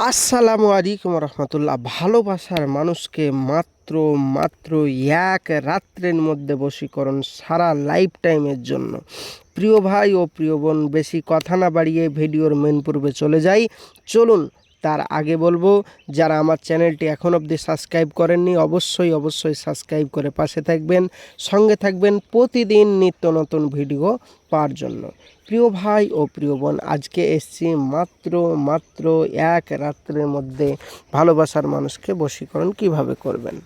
আসসালামু আলাইকুম রহমতুল্লাহ। ভালোবাসার মানুষকে মাত্র মাত্র এক রাত্রের মধ্যে বশীকরণ সারা লাইফ টাইমের জন্য। প্রিয় ভাই ও প্রিয় বোন, বেশি কথা না বাড়িয়ে ভিডিওর মেন পূর্বে চলে যাই। চলুন, তার আগে বলবো, যারা আমার চ্যানেলটি এখন অবধি সাবস্ক্রাইব করেননি অবশ্যই সাবস্ক্রাইব করে পাশে থাকবেন, সঙ্গে থাকবেন প্রতিদিন নিত্য নতুন ভিডিও পাওয়ার জন্য। প্রিয় ভাই ও প্রিয় বোন, আজকে এসছি মাত্র এক রাত্রের মধ্যে ভালোবাসার মানুষকে বশীকরণ কিভাবে করবেন।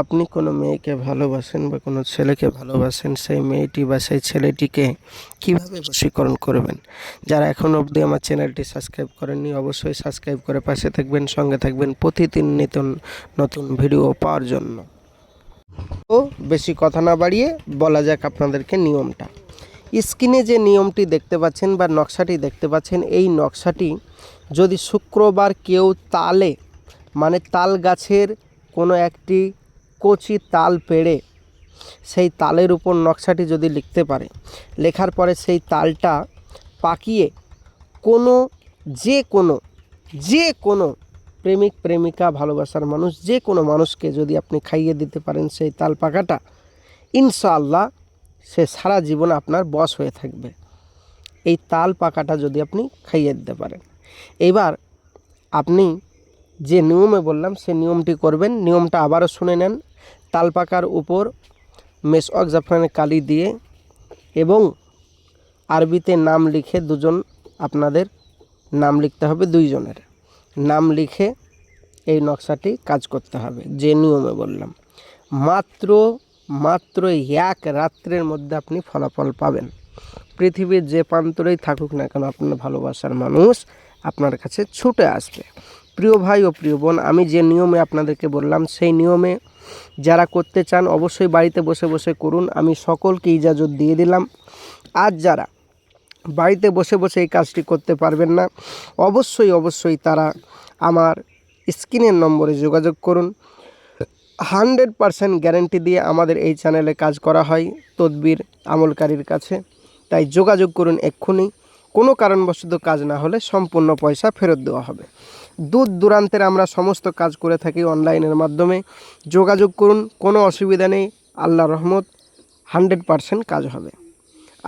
আপনি কোনো মেয়েকে ভালোবাসেন বা কোনো ছেলেকে ভালোবাসেন, সেই মেয়েটি বা সেই ছেলেটিকে কিভাবে বশীকরণ করবেন। যারা এখন অবধি আমার চ্যানেলটি সাবস্ক্রাইব করেননি অবশ্যই সাবস্ক্রাইব করে পাশে থাকবেন, সঙ্গে থাকবেন প্রতিদিন নিত্য নতুন ভিডিও পাওয়ার জন্য। তো বেশি কথা না বাড়িয়ে বলা যাক আপনাদেরকে নিয়মটা। স্ক্রিনে যে নিয়মটি দেখতে পাচ্ছেন বা নকশাটি দেখতে পাচ্ছেন, এই নকশাটি যদি শুক্রবার কেউ তালে মানে তাল গাছের কোনো একটি কচি তাল পেড়ে সেই তালের উপর নকশাটি যদি লিখতে পারে, লেখার পরে সেই তালটা পাকিয়ে যে কোনো প্রেমিক প্রেমিকা ভালোবাসার মানুষ যে কোনো মানুষকে যদি আপনি খাইয়ে দিতে পারেন সেই তাল পাকাটা, ইনশাআল্লাহ সে সারা জীবন আপনার বশ হয়ে থাকবে। এই তাল পাকাটা যদি আপনি খাইয়ে দিতে পারেন। এবার আপনি যে নিয়মে বললাম সে নিয়মটি করবেন। নিয়মটা আবারও শুনে নেন। তাল পাকার উপর মেসওয়াক জাফরানের কালি দিয়ে এবং আরবিতে নাম লিখে আপনাদের নাম লিখতে হবে, দুইজনের নাম লিখে এই নকশাটি কাজ করতে হবে যে নিয়মে বললাম। মাত্র এক রাত্রের মধ্যে আপনি ফলাফল পাবেন। পৃথিবীর যে প্রান্তরেই থাকুক না কেন আপনার ভালোবাসার মানুষ আপনার কাছে ছুটে আসবে। প্রিয় ভাই ও প্রিয় বোন, আমি যে নিয়মে আপনাদেরকে বললাম সেই নিয়মে যারা করতে চান অবশ্যই বাড়িতে বসে বসে করুন। আমি সকলকে ইজাজত দিয়ে দিলাম। আর যারা বাড়িতে বসে বসে এই কাজটি করতে পারবেন না অবশ্যই তারা আমার স্ক্রিনের নম্বরে যোগাযোগ করুন। 100% গ্যারেন্টি দিয়ে আমাদের এই চ্যানেলে কাজ করা হয় তদবির আমলকারীর কাছে। তাই যোগাযোগ করুন এক্ষুনি। কোনো কারণবশত কাজ না হলে সম্পূর্ণ পয়সা ফেরত দেওয়া হবে। দূর দূরান্তের আমরা সমস্ত কাজ করে থাকি অনলাইনের মাধ্যমে। যোগাযোগ করুন, কোনো অসুবিধা নেই। আল্লাহর রহমত 100% কাজ হবে।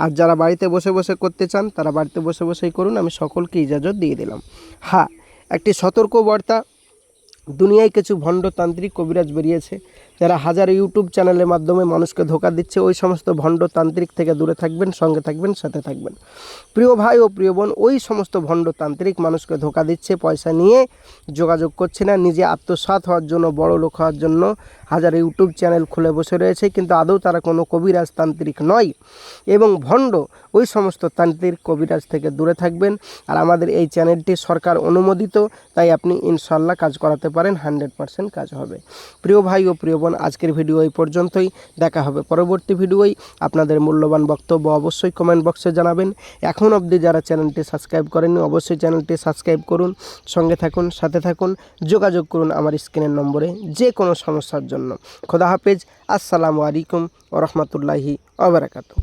আর যারা বাড়িতে বসে বসে করতে চান তারা বাড়িতে বসে বসেই করুন। আমি সকলকে ইজাজত দিয়ে দিলাম। হ্যাঁ, একটি সতর্ক বার্তা। দুনিয়ায় কিছু ভণ্ডতান্ত্রিক কবিরাজ বেরিয়েছে যারা হাজার ইউটিউব চ্যানেলের মাধ্যমে মানুষকে ধোঁকা দিচ্ছে। ওই সমস্ত ভণ্ডতান্ত্রিক থেকে দূরে থাকবেন, সঙ্গে থাকবেন, সাথে থাকবেন। প্রিয় ভাই ও প্রিয় বোন, ওই সমস্ত ভণ্ডতান্ত্রিক মানুষকে ধোঁকা দিচ্ছে, পয়সা নিয়ে যোগাযোগ করছে না, নিজে আত্মসাৎ হওয়ার জন্য, বড় লোক হওয়ার জন্য হাজার ইউটিউব চ্যানেল খুলে বসে রয়েছে, কিন্তু আদৌ তারা কোনো কবিরাজ তান্ত্রিক নয় এবং ভণ্ড। ওই সমস্ত তান্ত্রিক কবিরাজ থেকে দূরে থাকবেন। আর আমাদের এই চ্যানেলটি সরকার অনুমোদিত, তাই আপনি ইনশাল্লাহ কাজ করাতে পারেন, 100% কাজ হবে। প্রিয় ভাই ও প্রিয় বোন, আজকের ভিডিও এই পর্যন্তই। দেখা হবে পরবর্তী ভিডিওয়। আপনাদের মূল্যবান বক্তব্য অবশ্যই কমেন্ট বক্সে জানাবেন। এখন অবধি যারা চ্যানেলটি সাবস্ক্রাইব করেননি অবশ্যই চ্যানেলটি সাবস্ক্রাইব করুন, সঙ্গে থাকুন, সাথে থাকুন। যোগাযোগ করুন আমার স্ক্রিনের নম্বরে যে কোনো সমস্যার জন্য। খোদা হাফেজ। আসসালামু আলাইকুম ওয়া রাহমাতুল্লাহি ওয়া বারাকাতুহু।